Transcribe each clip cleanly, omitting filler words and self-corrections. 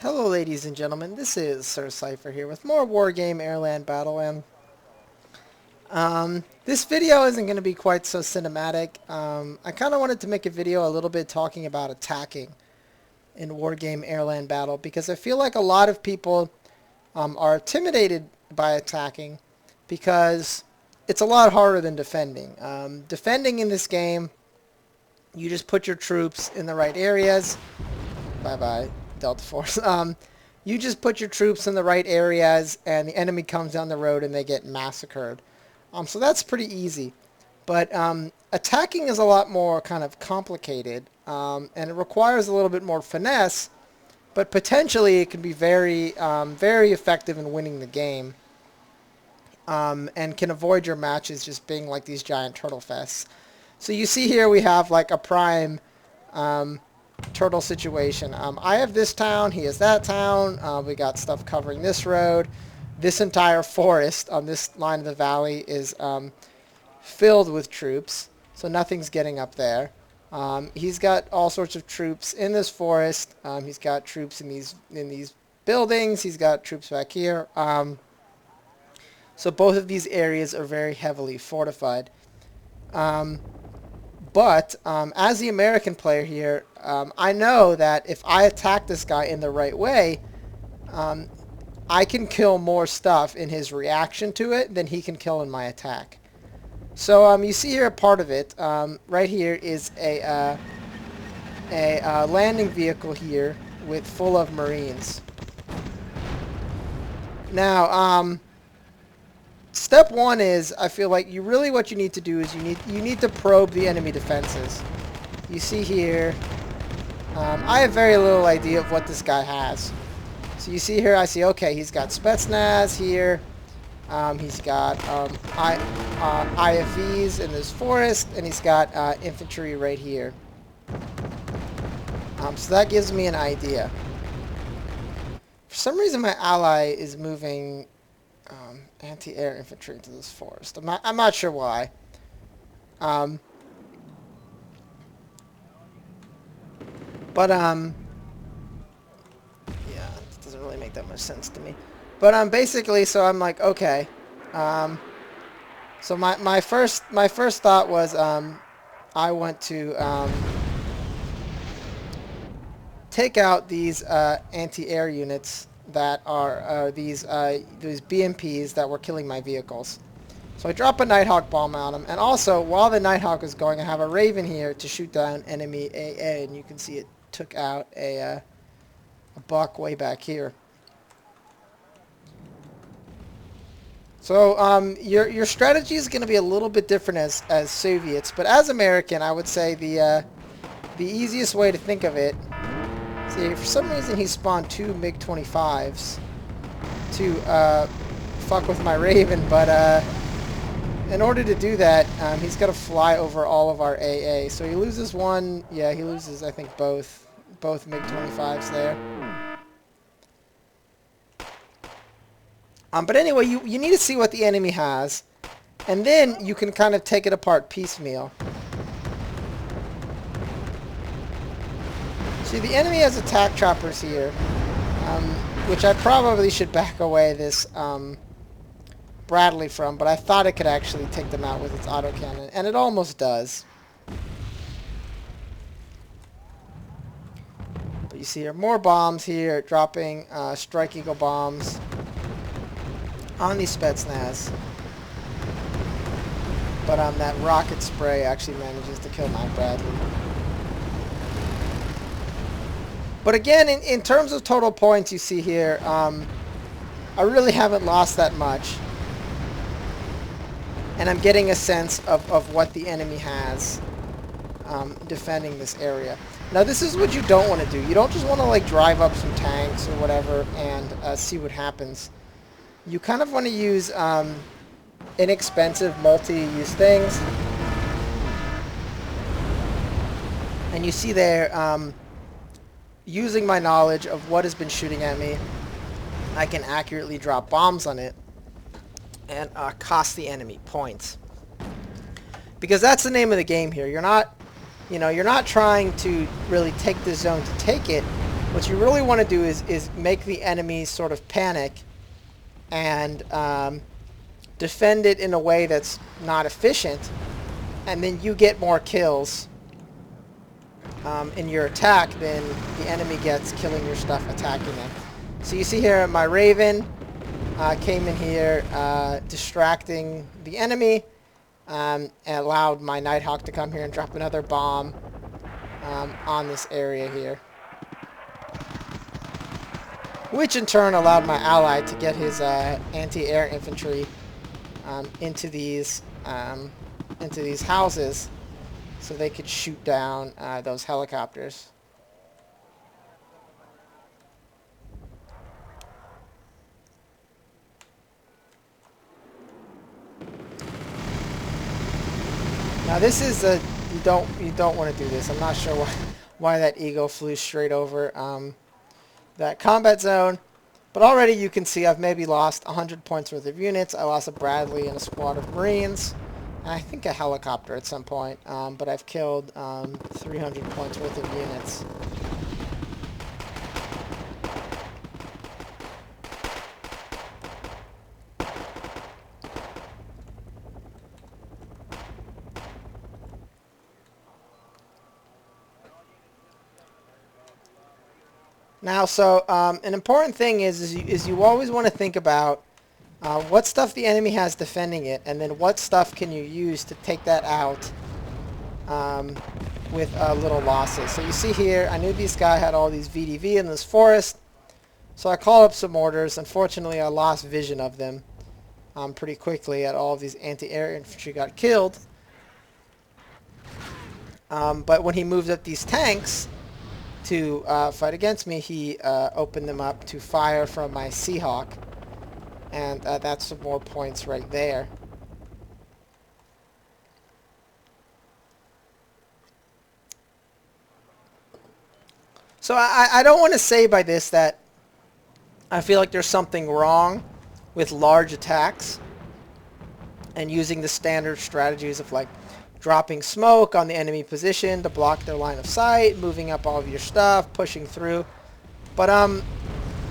Hello ladies and gentlemen, this is Sir Cypher here with more Wargame Airland Battle, and this video isn't going to be quite so cinematic. I kind of wanted to make a video a little bit talking about attacking in Wargame Airland Battle, because I feel like a lot of people are intimidated by attacking because it's a lot harder than defending. Defending in this game, you just put your troops in the right areas. Bye-bye. Delta Force. You just put your troops in the right areas and the enemy comes down the road and they get massacred. So that's pretty easy. But attacking is a lot more kind of complicated, and it requires a little bit more finesse, but potentially it can be very effective in winning the game, and can avoid your matches just being like these giant turtle fests. So you see here we have like a prime turtle situation. I have this town, he has that town, we got stuff covering this road. This entire forest on this line of the valley is filled with troops, so nothing's getting up there. He's got all sorts of troops in this forest. He's got troops in these buildings. He's got troops back here. So both of these areas are very heavily fortified. But as the American player here, I know that if I attack this guy in the right way, I can kill more stuff in his reaction to it than he can kill in my attack. So you see here a part of it. Right here is a landing vehicle here with full of Marines. Now, step one is, I feel like what you need to do is you need to probe the enemy defenses. You see here, I have very little idea of what this guy has. So you see here, I see, okay, he's got Spetsnaz here. He's got IFVs in this forest, and he's got infantry right here. So that gives me an idea. For some reason, my ally is moving anti-air infantry into this forest. I'm not sure why. Yeah, it doesn't really make that much sense to me. But basically, so I'm like, okay. So my first thought was I want to take out these anti-air units that are these BMPs that were killing my vehicles. So I drop a Nighthawk bomb on them, and also while the Nighthawk is going, I have a Raven here to shoot down enemy AA, and you can see it took out a buck way back here. So your strategy is going to be a little bit different as Soviets, but as American, I would say the easiest way to think of it. See, for some reason he spawned two MiG-25s to fuck with my Raven, but in order to do that, he's got to fly over all of our AA. So he loses one. Yeah, he loses, I think, both MiG-25s there. But anyway, you need to see what the enemy has, and then you can kind of take it apart piecemeal. See, the enemy has attack choppers here, which I probably should back away this Bradley from, but I thought it could actually take them out with its autocannon, and it almost does. But you see here, more bombs here, dropping Strike Eagle bombs on these Spetsnaz. But that rocket spray actually manages to kill my Bradley. But again, in terms of total points, you see here, I really haven't lost that much. And I'm getting a sense of what the enemy has defending this area. Now, this is what you don't want to do. You don't just want to like drive up some tanks or whatever and see what happens. You kind of want to use inexpensive multi-use things. And you see there, using my knowledge of what has been shooting at me, I can accurately drop bombs on it and cost the enemy points. Because that's the name of the game here. You're not trying to really take the zone to take it. What you really want to do is make the enemy sort of panic and defend it in a way that's not efficient, and then you get more kills in your attack than the enemy gets killing your stuff attacking them. So you see here my Raven came in here distracting the enemy and allowed my Nighthawk to come here and drop another bomb on this area here, which in turn allowed my ally to get his anti-air infantry into these houses so they could shoot down those helicopters. Now this is a you don't want to do this. I'm not sure why that Eagle flew straight over that combat zone. But already you can see I've maybe lost 100 points worth of units. I lost a Bradley and a squad of Marines. And I think a helicopter at some point. But I've killed 300 points worth of units. Now, so an important thing is you always want to think about what stuff the enemy has defending it, and then what stuff can you use to take that out with little losses. So you see here, I knew this guy had all these VDV in this forest, so I called up some orders. Unfortunately, I lost vision of them pretty quickly. At all of these anti-air infantry got killed. But when he moved up these tanks to fight against me, he opened them up to fire from my Seahawk, and that's some more points right there. So I don't want to say by this that I feel like there's something wrong with large attacks and using the standard strategies of like dropping smoke on the enemy position to block their line of sight, moving up all of your stuff, pushing through. But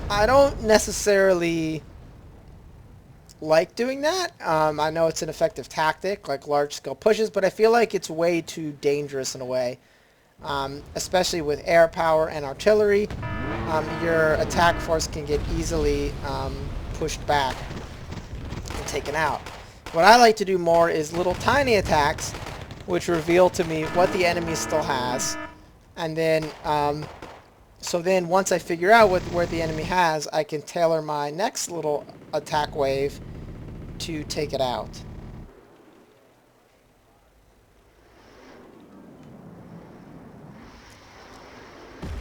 I don't necessarily like doing that. I know it's an effective tactic, like large-scale pushes, but I feel like it's way too dangerous in a way, especially with air power and artillery. Your attack force can get easily pushed back and taken out. What I like to do more is little tiny attacks which reveal to me what the enemy still has, and then so then once I figure out where the enemy has, I can tailor my next little attack wave to take it out.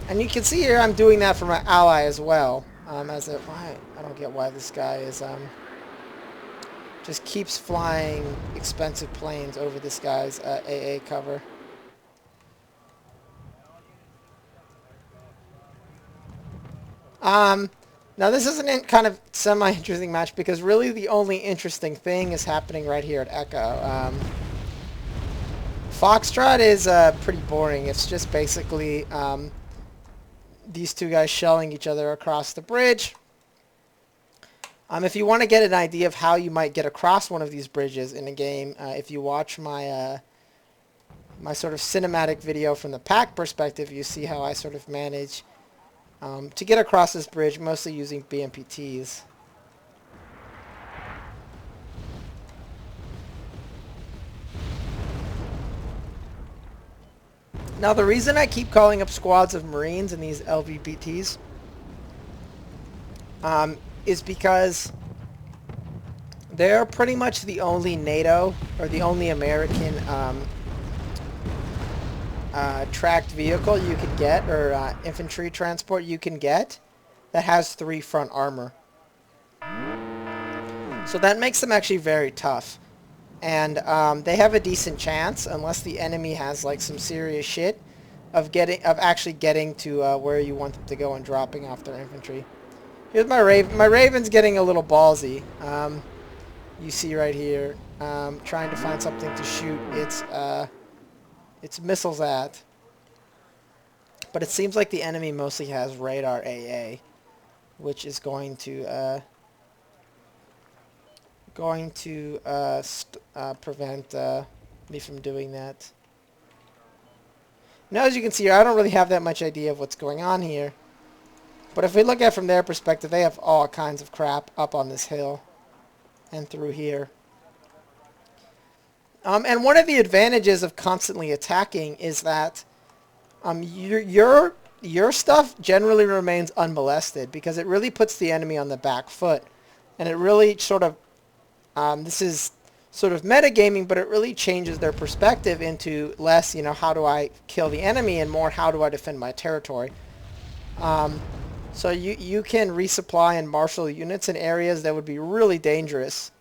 And you can see here I'm doing that for my ally as well. I don't get why this guy is just keeps flying expensive planes over this guy's AA cover. Now this is a kind of semi-interesting match because really the only interesting thing is happening right here at Echo. Foxtrot is pretty boring. It's just basically these two guys shelling each other across the bridge. If you want to get an idea of how you might get across one of these bridges in a game, if you watch my my sort of cinematic video from the pack perspective, you see how I sort of manage to get across this bridge, mostly using BMPTs. Now the reason I keep calling up squads of Marines in these LVBTs is because they're pretty much the only NATO or the only American tracked vehicle you can get, or infantry transport you can get, that has 3 front armor. So that makes them actually very tough. And they have a decent chance, unless the enemy has like some serious shit, of actually getting to where you want them to go and dropping off their infantry. Here's my Raven. My Raven's getting a little ballsy. You see right here, trying to find something to shoot its missiles at. But it seems like the enemy mostly has radar AA, which is going to prevent me from doing that. Now, as you can see here, I don't really have that much idea of what's going on here. But if we look at it from their perspective, they have all kinds of crap up on this hill and through here. And one of the advantages of constantly attacking is that your stuff generally remains unmolested, because it really puts the enemy on the back foot. And it really sort of, this is sort of metagaming, but it really changes their perspective into less, how do I kill the enemy, and more, how do I defend my territory. So you can resupply and marshal units in areas that would be really dangerous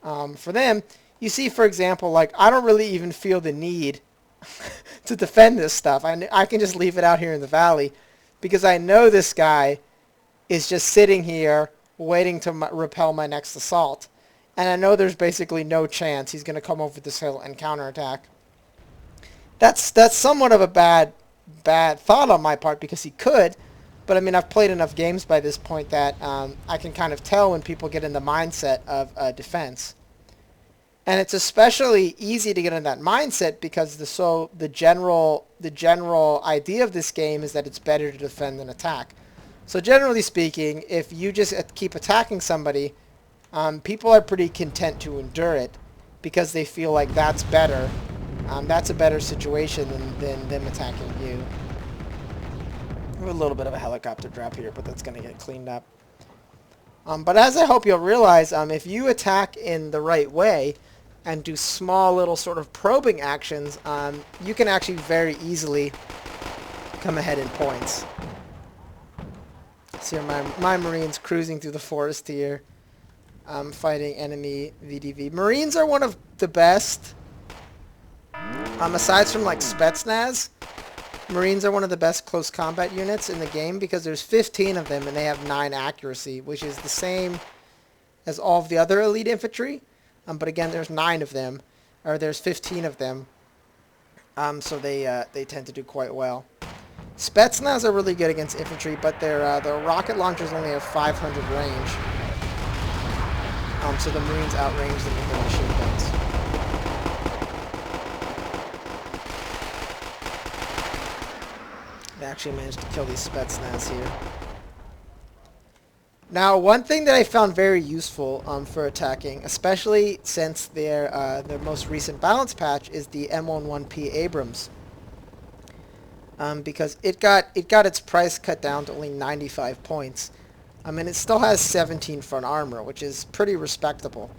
for them. You see, for example, like, I don't really even feel the need to defend this stuff. I can just leave it out here in the valley, because I know this guy is just sitting here waiting to repel my next assault. And I know there's basically no chance he's going to come over this hill and counterattack. That's somewhat of a bad thought on my part, because he could. But I mean, I've played enough games by this point that I can kind of tell when people get in the mindset of defense. And it's especially easy to get in that mindset because the general idea of this game is that it's better to defend than attack. So generally speaking, if you just keep attacking somebody, people are pretty content to endure it because they feel like that's better. That's a better situation than them attacking you. A little bit of a helicopter drop here, but that's going to get cleaned up. But as I hope you'll realize, if you attack in the right way and do small little sort of probing actions, you can actually very easily come ahead in points. See my Marines cruising through the forest here, fighting enemy VDV. Marines are one of the best, aside from like Spetsnaz. Marines are one of the best close combat units in the game because there's 15 of them and they have 9 accuracy, which is the same as all of the other elite infantry. But again, there's 9 of them, or there's 15 of them. So they tend to do quite well. Spetsnaz are really good against infantry, but their rocket launchers only have 500 range. So the Marines outrange them with their machine guns. They actually managed to kill these Spetsnaz here. Now, one thing that I found very useful for attacking, especially since their most recent balance patch, is the M11P Abrams. Because it got its price cut down to only 95 points. And it still has 17 front armor, which is pretty respectable.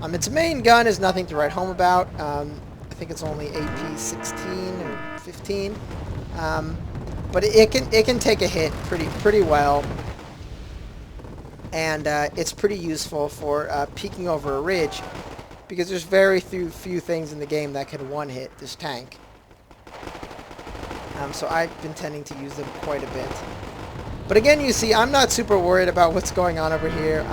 Its main gun is nothing to write home about. I think it's only AP 16 or 15. But it can take a hit pretty well, and it's pretty useful for peeking over a ridge, because there's very few things in the game that can one-hit this tank. So I've been tending to use them quite a bit. But again, you see, I'm not super worried about what's going on over here,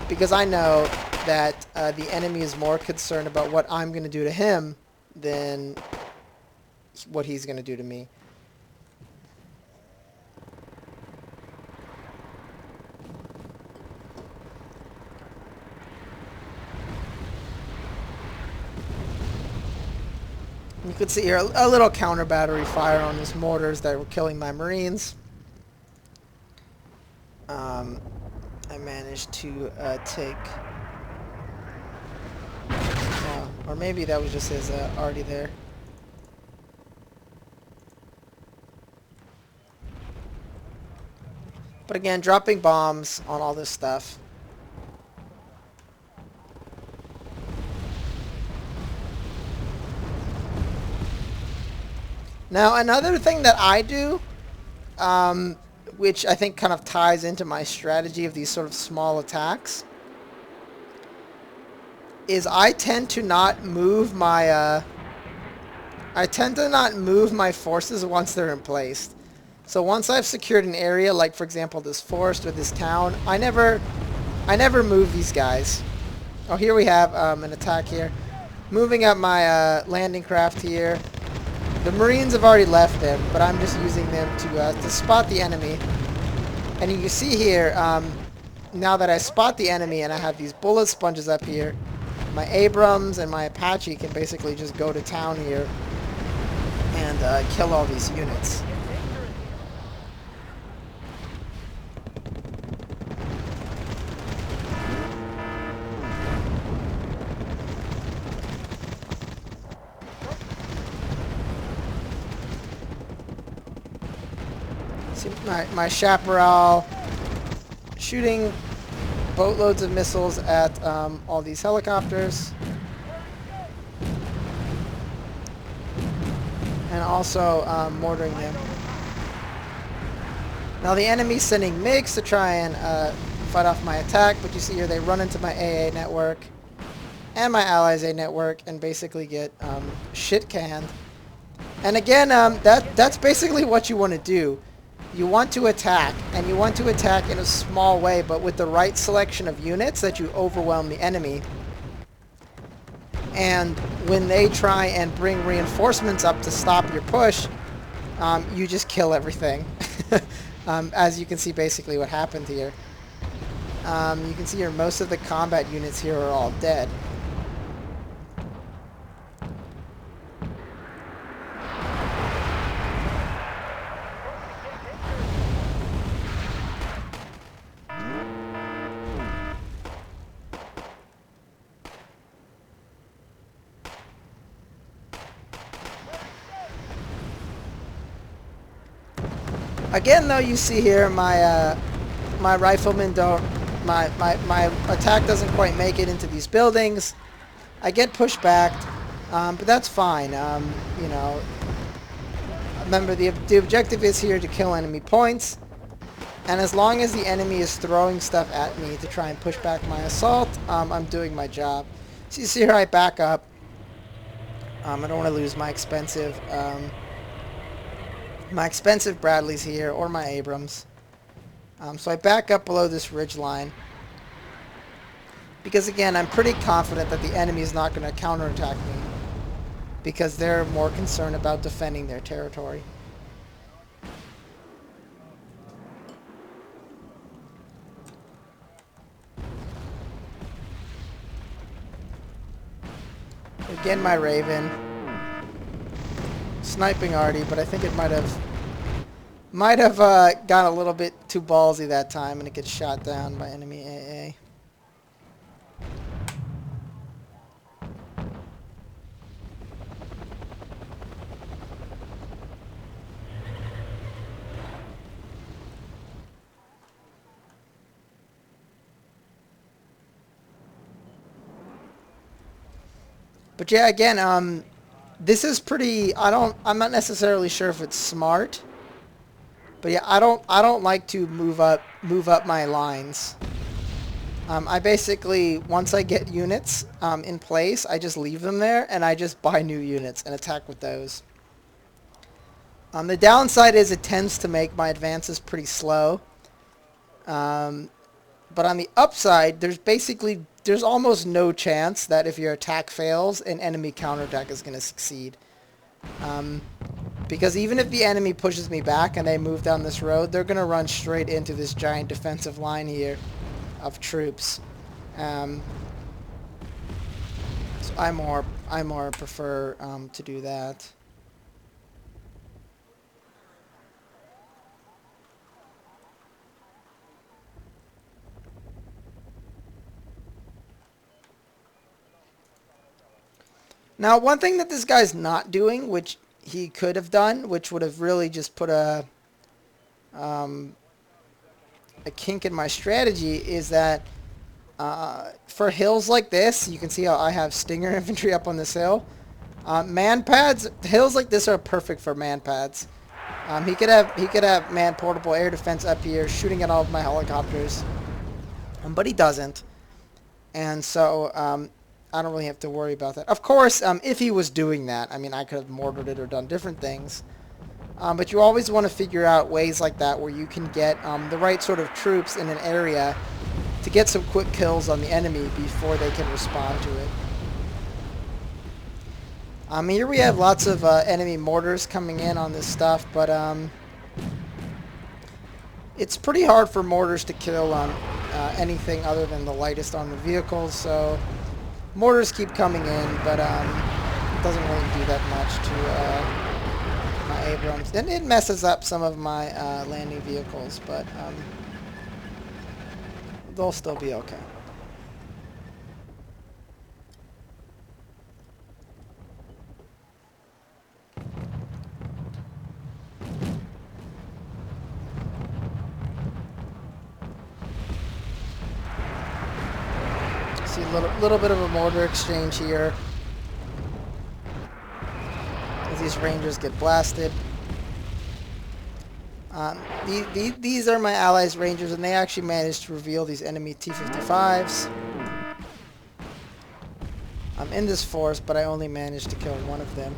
because I know that the enemy is more concerned about what I'm going to do to him than what he's going to do to me. You could see here a little counter battery fire on these mortars that were killing my Marines. I managed to take... or maybe that was just his already there. But again, dropping bombs on all this stuff. Now, another thing that I do, which I think kind of ties into my strategy of these sort of small attacks, is I tend to not move my forces once they're in place. So once I've secured an area, like for example this forest or this town, I never move these guys. Oh, here we have an attack here. Moving up my landing craft here. The Marines have already left them, but I'm just using them to spot the enemy. And you can see here, now that I spot the enemy and I have these bullet sponges up here, my Abrams and my Apache can basically just go to town here and kill all these units. See my Chaparral shooting boatloads of missiles at all these helicopters. And also mortaring them. Now the enemy's sending MiGs to try and fight off my attack, but you see here they run into my AA network and my Allies A network and basically get shit canned. And again, that's basically what you want to do. You want to attack, and you want to attack in a small way, but with the right selection of units that you overwhelm the enemy. And when they try and bring reinforcements up to stop your push, you just kill everything. As you can see basically what happened here. You can see here most of the combat units here are all dead. Again, though, you see here my my riflemen don't, my attack doesn't quite make it into these buildings. I get pushed back, but that's fine. You know, remember the objective is here to kill enemy points, and as long as the enemy is throwing stuff at me to try and push back my assault, I'm doing my job. So you see here I back up. I don't want to lose my expensive Bradleys here, or my Abrams. So I back up below this ridge line. Because again, I'm pretty confident that the enemy is not going to counterattack me. Because they're more concerned about defending their territory. Again, my Raven. Sniping already, but I think it might have gone a little bit too ballsy that time, and it gets shot down by enemy AA. But yeah, again, this is pretty, I'm not necessarily sure if it's smart. But yeah, I don't like to move up my lines. I basically, once I get units in place, I just leave them there and I just buy new units and attack with those. The downside is it tends to make my advances pretty slow. But on the upside, there's almost no chance that if your attack fails, an enemy counterattack is going to succeed. Because even if the enemy pushes me back and they move down this road, they're going to run straight into this giant defensive line here of troops. So I more prefer to do that. Now, one thing that this guy's not doing, which he could have done, which would have really just put a kink in my strategy, is that for hills like this, you can see how I have Stinger infantry up on this hill. Man pads, hills like this are perfect for man pads. He could have man portable air defense up here, shooting at all of my helicopters, but he doesn't, and so I don't really have to worry about that. Of course, if he was doing that, I mean, I could have mortared it or done different things. But you always want to figure out ways like that where you can get the right sort of troops in an area to get some quick kills on the enemy before they can respond to it. Here we have lots of enemy mortars coming in on this stuff, but it's pretty hard for mortars to kill on anything other than the lightest on the vehicles, so mortars keep coming in, but it doesn't really do that much to my Abrams. And it messes up some of my landing vehicles, but they'll still be okay. See a little bit of a mortar exchange here as these Rangers get blasted. These are my allies' Rangers, and they actually managed to reveal these enemy T-55s. I'm in this force, but I only managed to kill one of them.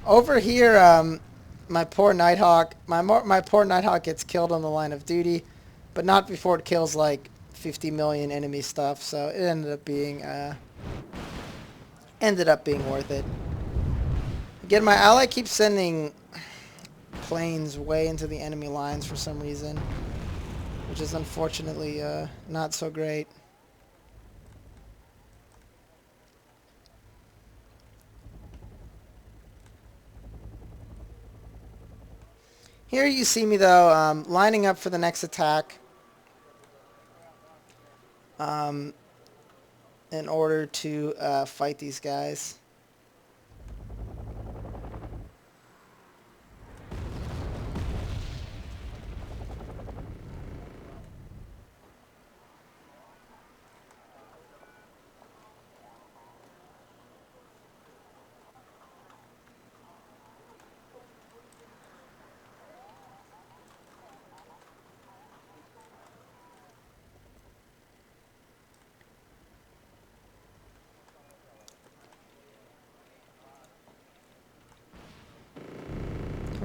Over here, my poor Nighthawk, my poor Nighthawk gets killed on the line of duty, but not before it kills like 50 million enemy stuff. So it ended up being worth it. Again, my ally keeps sending planes way into the enemy lines for some reason, which is unfortunately not so great. Here you see me though, lining up for the next attack in order to fight these guys.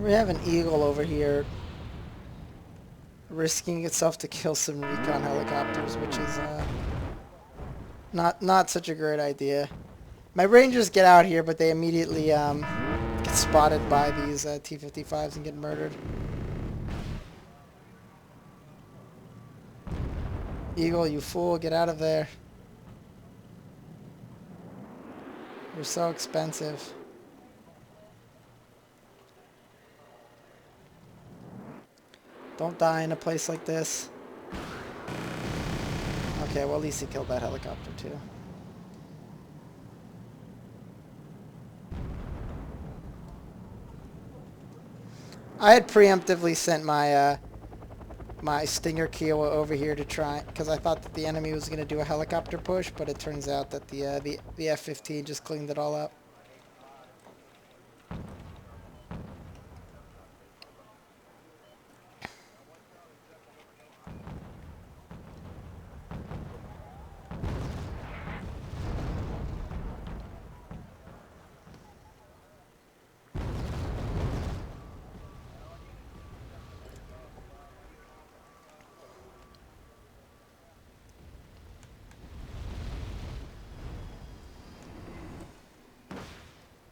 We have an Eagle over here risking itself to kill some recon helicopters, which is not such a great idea. My Rangers get out here, but they immediately get spotted by these T-55s and get murdered. Eagle, you fool, get out of there. You're so expensive. Don't die in a place like this. Okay, well at least he killed that helicopter too. I had preemptively sent my my Stinger Kiowa over here to try, because I thought that the enemy was going to do a helicopter push, but it turns out that the F-15 just cleaned it all up.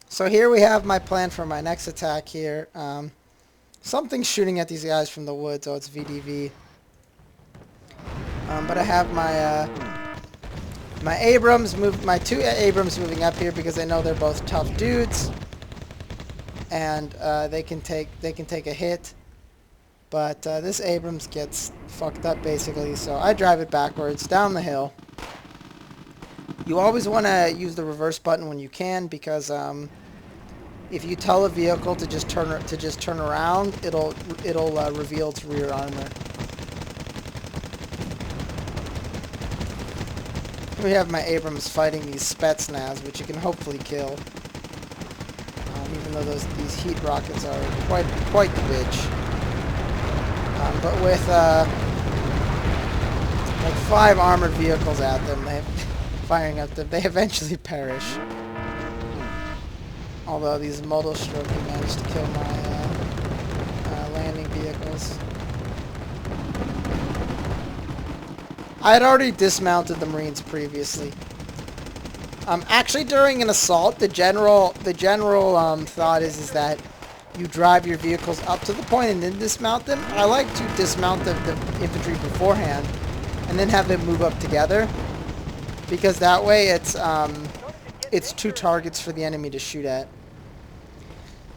So here we have my plan for my next attack here. Something's shooting at these guys from the woods. Oh, it's VDV. But I have my my Abrams my two Abrams moving up here because I know they're both tough dudes, and they can take a hit. But this Abrams gets fucked up basically, so I drive it backwards down the hill. You always want to use the reverse button when you can, because if you tell a vehicle to just turn around, it'll reveal its rear armor. We have my Abrams fighting these Spetsnaz, which you can hopefully kill, even though these heat rockets are quite the bitch. But with like 5 armored vehicles at them, firing at them, they eventually perish. Although these modal stroking managed to kill my landing vehicles. I had already dismounted the Marines previously. Actually, during an assault, the general thought is that you drive your vehicles up to the point and then dismount them. I like to dismount the infantry beforehand and then have them move up together, because that way it's two targets for the enemy to shoot at.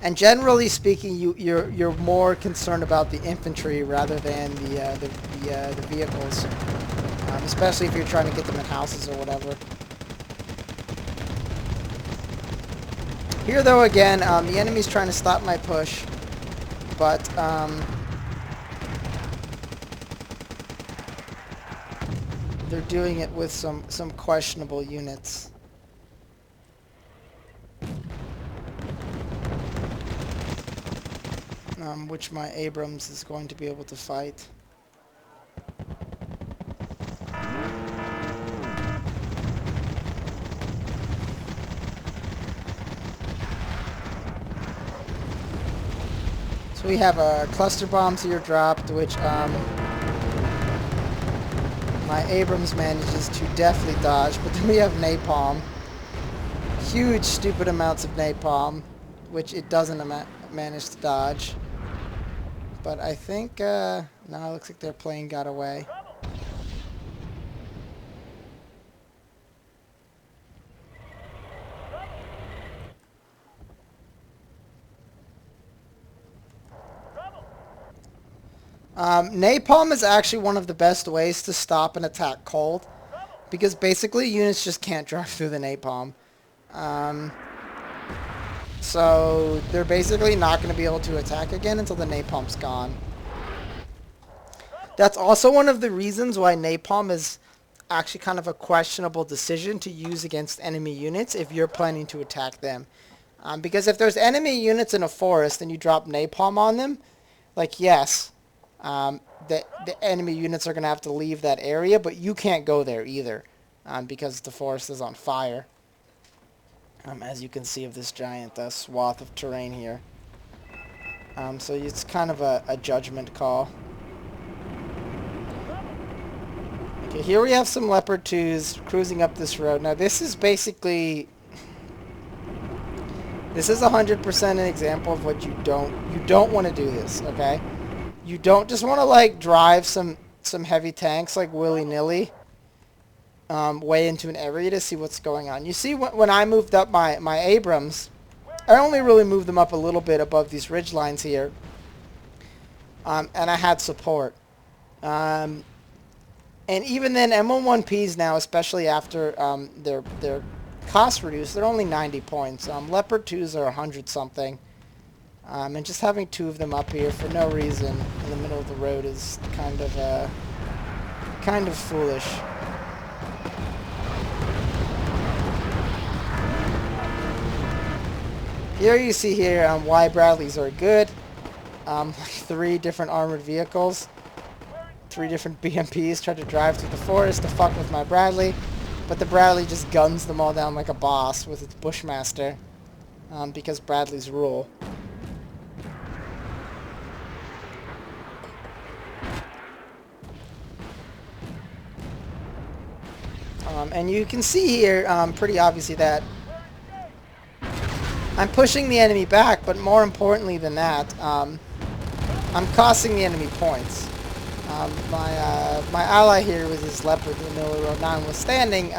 And generally speaking, you're more concerned about the infantry rather than the vehicles, especially if you're trying to get them in houses or whatever. Here, though, again, the enemy's trying to stop my push, but they're doing it with some questionable units. Which my Abrams is going to be able to fight. So we have cluster bombs here dropped, which my Abrams manages to deftly dodge, but then we have napalm. Huge, stupid amounts of napalm, which it doesn't manage to dodge. But I think, no, it looks like their plane got away. Napalm is actually one of the best ways to stop an attack cold, because basically units just can't drive through the napalm. So they're basically not going to be able to attack again until the napalm's gone. That's also one of the reasons why napalm is actually kind of a questionable decision to use against enemy units if you're planning to attack them. Because if there's enemy units in a forest and you drop napalm on them, like, yes, the enemy units are going to have to leave that area, but you can't go there either, because the forest is on fire. As you can see of this giant swath of terrain here. So it's kind of a judgment call. Okay, here we have some Leopard 2s cruising up this road. Now this is basically... This is 100% an example of what you don't want to do this, okay? You don't just want to, like, drive some heavy tanks, like, willy-nilly. Way into an area to see what's going on. You see, when I moved up my Abrams, I only really moved them up a little bit above these ridge lines here, and I had support. And even then, M11Ps now, especially after their cost reduced, they're only 90 points. Leopard 2s are 100-something. And just having two of them up here for no reason in the middle of the road is kind of foolish. Here you see here why Bradleys are good. Like 3 different armored vehicles. 3 different BMPs try to drive through the forest to fuck with my Bradley. But the Bradley just guns them all down like a boss with its Bushmaster. Because Bradleys rule. And you can see here pretty obviously that I'm pushing the enemy back, but more importantly than that, I'm costing the enemy points. My ally here with his Leopard in the middle of the road, notwithstanding,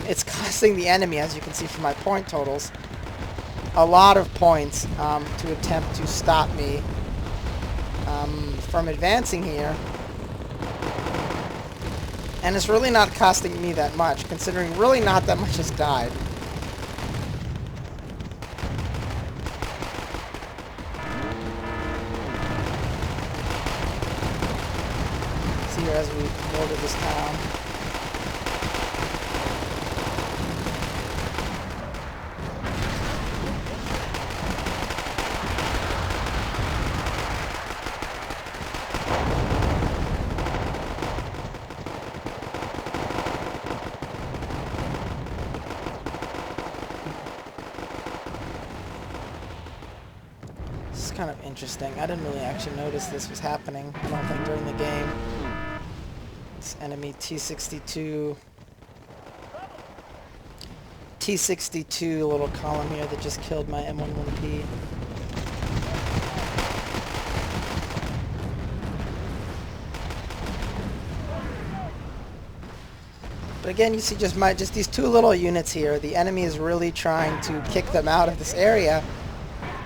it's costing the enemy, as you can see from my point totals, a lot of points to attempt to stop me from advancing here. And it's really not costing me that much, considering really not that much has died. See here as we mortar this town. Kind of interesting. I didn't really actually notice this was happening, I don't think, during the game. This enemy T-62 T-62 little column here that just killed my M11P. But again, you see just these two little units here. The enemy is really trying to kick them out of this area.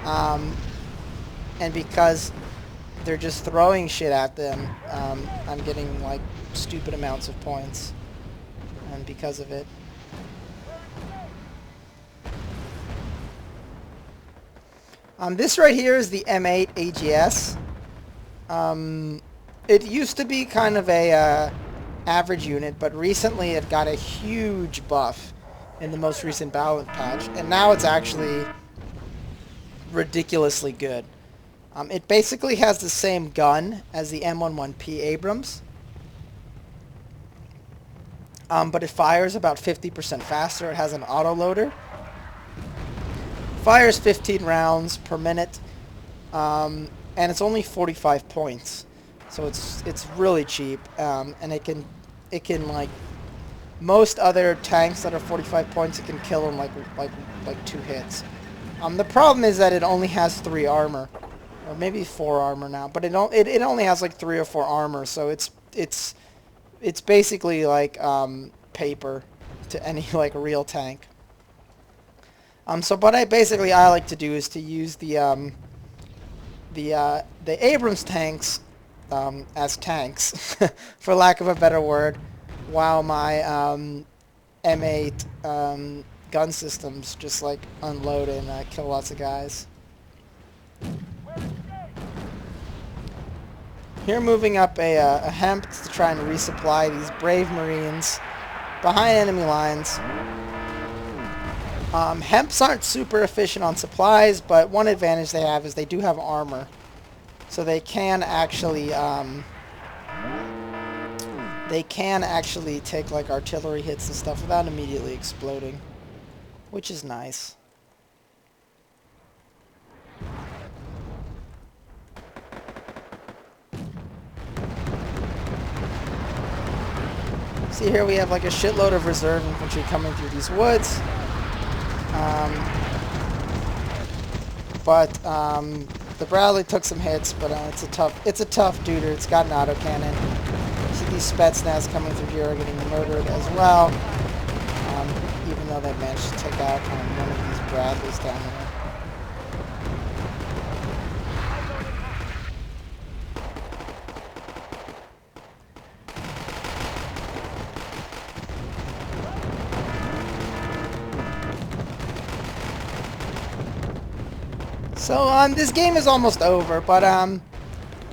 And because they're just throwing shit at them, I'm getting like stupid amounts of points. And because of it. This right here is the M8 AGS. It used to be kind of a average unit, but recently it got a huge buff in the most recent balance patch, and now it's actually ridiculously good. It basically has the same gun as the M11P Abrams, but it fires about 50% faster. It has an autoloader. Fires 15 rounds per minute, and it's only 45 points, so it's really cheap, and it can like most other tanks that are 45 points, it can kill them like 2 hits. The problem is that it only has 3 armor, or maybe 4 armor now, but it only has like 3 or 4 armor, so it's basically like paper to any like real tank. So what I like to do is to use the Abrams tanks as tanks, for lack of a better word, while my M8 gun systems just like unload and kill lots of guys. Here, moving up a hemp to try and resupply these brave Marines behind enemy lines. Hemps aren't super efficient on supplies, but one advantage they have is they do have armor. So they can actually take like artillery hits and stuff without immediately exploding, which is nice. See, here we have like a shitload of reserve infantry coming through these woods. The Bradley took some hits, but it's a tough duder. It's got an autocannon. See these Spetsnaz coming through here are getting murdered as well, even though they managed to take out one of these Bradleys down here. So this game is almost over, but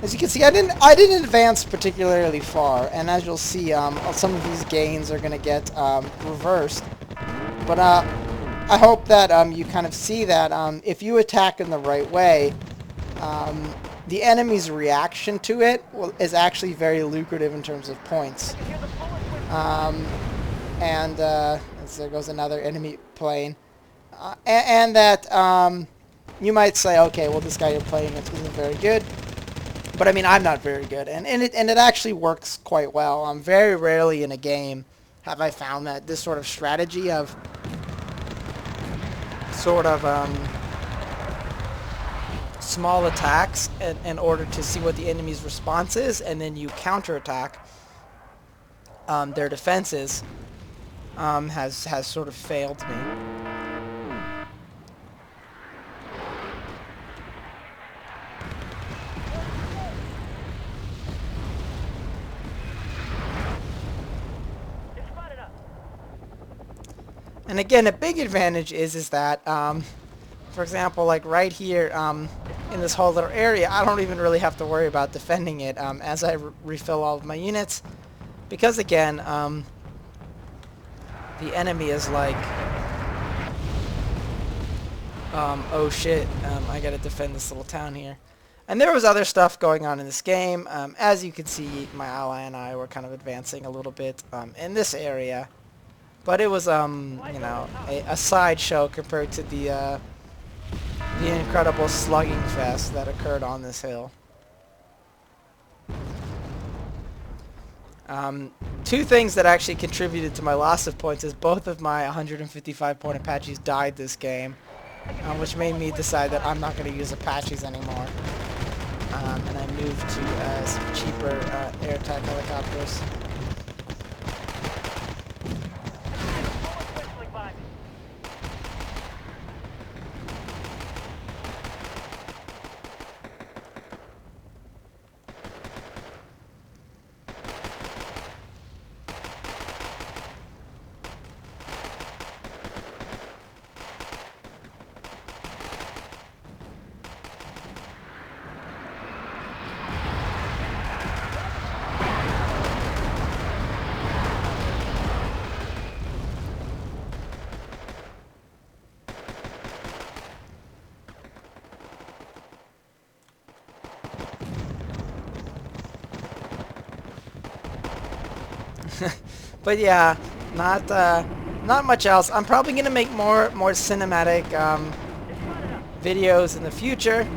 as you can see, I didn't advance particularly far, and as you'll see, some of these gains are going to get reversed. But I hope that you kind of see that if you attack in the right way, the enemy's reaction to it is actually very lucrative in terms of points. And there goes another enemy plane, and that. You might say, okay, well, this guy you're playing with isn't very good. But, I mean, I'm not very good. And it actually works quite well. Very rarely in a game have I found that this sort of strategy of small attacks in order to see what the enemy's response is, and then you counterattack their defenses has sort of failed me. And again, a big advantage is that, for example, like right here in this whole little area, I don't even really have to worry about defending it as I refill all of my units. Because again, the enemy is like, oh shit, I gotta defend this little town here. And there was other stuff going on in this game. As you can see, my ally and I were kind of advancing a little bit in this area. But it was, you know, a sideshow compared to the incredible slugging fest that occurred on this hill. Two things that actually contributed to my loss of points is both of my 155 point Apaches died this game, which made me decide that I'm not going to use Apaches anymore. And I moved to some cheaper air attack helicopters. But yeah, not much else. I'm probably gonna make more cinematic videos in the future.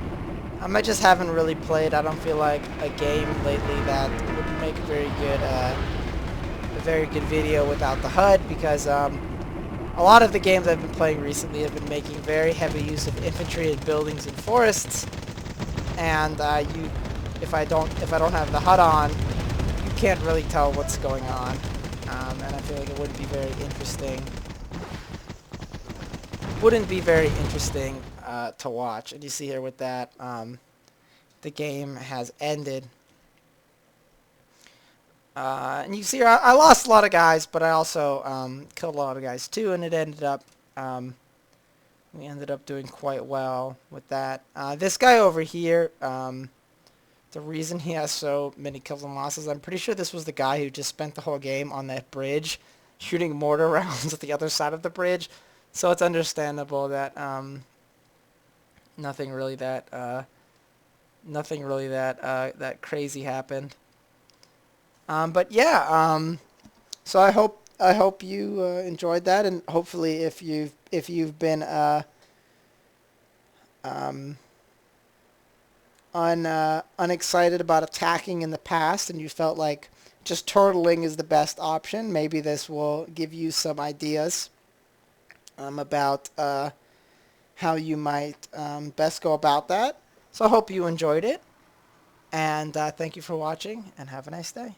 I just haven't really played. I don't feel like a game lately that would make a very good video without the HUD, because a lot of the games I've been playing recently have been making very heavy use of infantry and buildings and forests, and if I don't have the HUD on, you can't really tell what's going on, and I feel like it wouldn't be very interesting. To watch. And you see here with that, the game has ended. And you see here, I lost a lot of guys, but I also killed a lot of guys too, and it ended up, we ended up doing quite well with that. This guy over here, the reason he has so many kills and losses, I'm pretty sure this was the guy who just spent the whole game on that bridge, shooting mortar rounds at the other side of the bridge. So it's understandable that nothing really that crazy happened. But yeah, so I hope you enjoyed that, and hopefully if you've been unexcited about attacking in the past, and you felt like just turtling is the best option, maybe this will give you some ideas about how you might best go about that. So I hope you enjoyed it, and thank you for watching, and have a nice day.